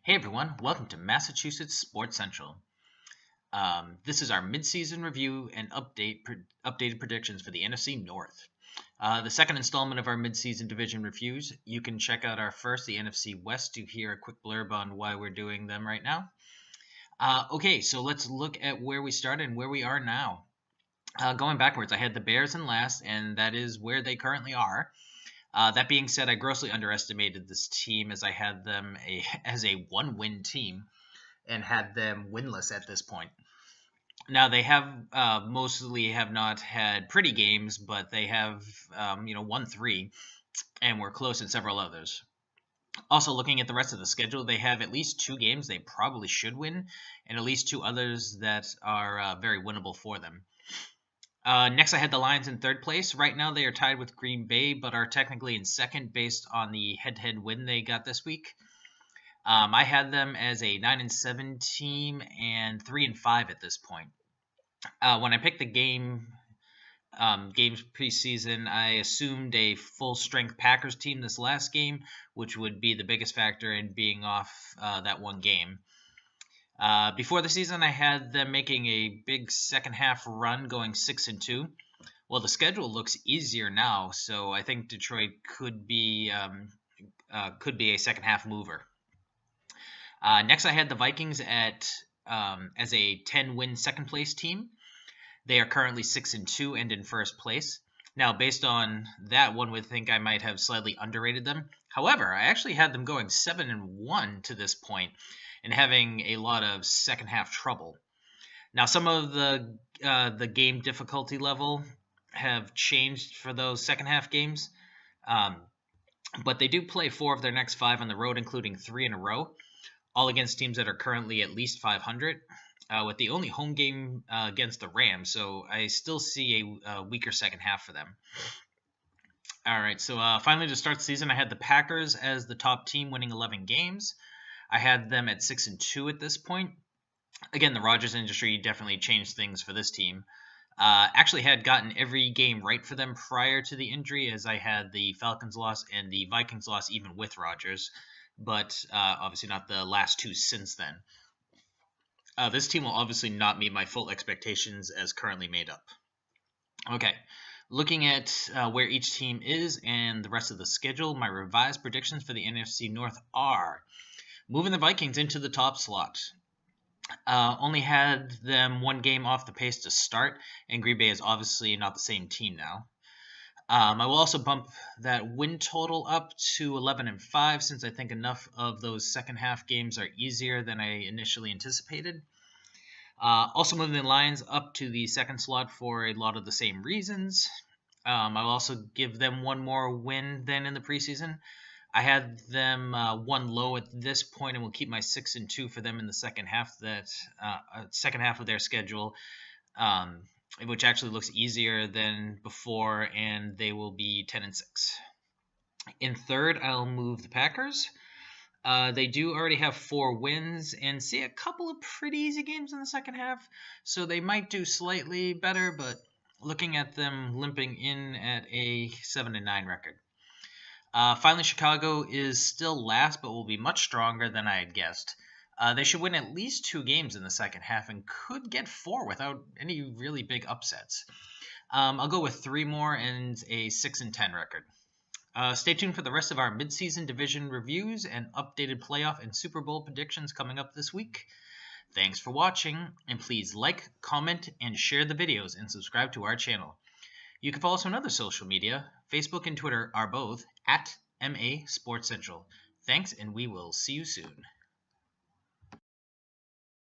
Hey everyone, welcome to Massachusetts Sports Central. This is our midseason review and updated predictions for the NFC North. The second installment of our midseason division reviews. You can check out our first, the NFC West, to hear a quick blurb on why we're doing them right now. Okay, so let's look at where we started and where we are now. Going backwards, I had the Bears in last, and that is where they currently are. That being said, I grossly underestimated this team as I had them as a one-win team and had them winless at this point. Now they have mostly have not had pretty games, but they have won 3 and were close in several others. Also, looking at the rest of the schedule, they have at least 2 games they probably should win, and at least 2 others that are very winnable for them. Next, I had the Lions in third place. Right now, they are tied with Green Bay, but are technically in second based on the head-to-head win they got this week. I had them as a 9-7 team and 3-5 at this point. When I picked the games preseason, I assumed a full-strength Packers team this last game, which would be the biggest factor in being off that one game. Before the season, I had them making a big second half run, going 6-2. Well, the schedule looks easier now, so I think Detroit could be a second half mover. Next, I had the Vikings as a 10-win second place team. They are currently 6-2 and in first place. Now, based on that, one would think I might have slightly underrated them. However, I actually had them going 7-1 to this point and having a lot of second half trouble. Now, some of the game difficulty level have changed for those second half games, but they do play 4 of their next 5 on the road, including 3 in a row, all against teams that are currently at least 500, with the only home game against the Rams. So I still see a weaker second half for them. All right, so finally to start the season, I had the Packers as the top team, winning 11 games. I had them at 6-2 at this point. Again, the Rodgers industry definitely changed things for this team. Actually had gotten every game right for them prior to the injury, as I had the Falcons loss and the Vikings loss even with Rodgers, but obviously not the last 2 since then. This team will obviously not meet my full expectations as currently made up. Okay, looking at where each team is and the rest of the schedule, my revised predictions for the NFC North are moving the Vikings into the top slot. Only had them 1 game off the pace to start, and Green Bay is obviously not the same team now. I will also bump that win total up to 11-5, since I think enough of those second half games are easier than I initially anticipated. Also moving the Lions up to the second slot for a lot of the same reasons. I'll also give them 1 more win than in the preseason. I had them 1 low at this point, and will keep my 6-2 for them in the second half. Second half of their schedule, which actually looks easier than before, and they will be 10-6. In third, I'll move the Packers. They do already have 4 wins and see a couple of pretty easy games in the second half, so they might do slightly better, but looking at them limping in at a 7-9 record. Finally, Chicago is still last, but will be much stronger than I had guessed. They should win at least 2 games in the second half and could get 4 without any really big upsets. I'll go with 3 more and a 6-10 record. Stay tuned for the rest of our midseason division reviews and updated playoff and Super Bowl predictions coming up this week. Thanks for watching, and please like, comment, and share the videos and subscribe to our channel. You can follow us on other social media. Facebook and Twitter are both @MA Sports Central. Thanks, and we will see you soon.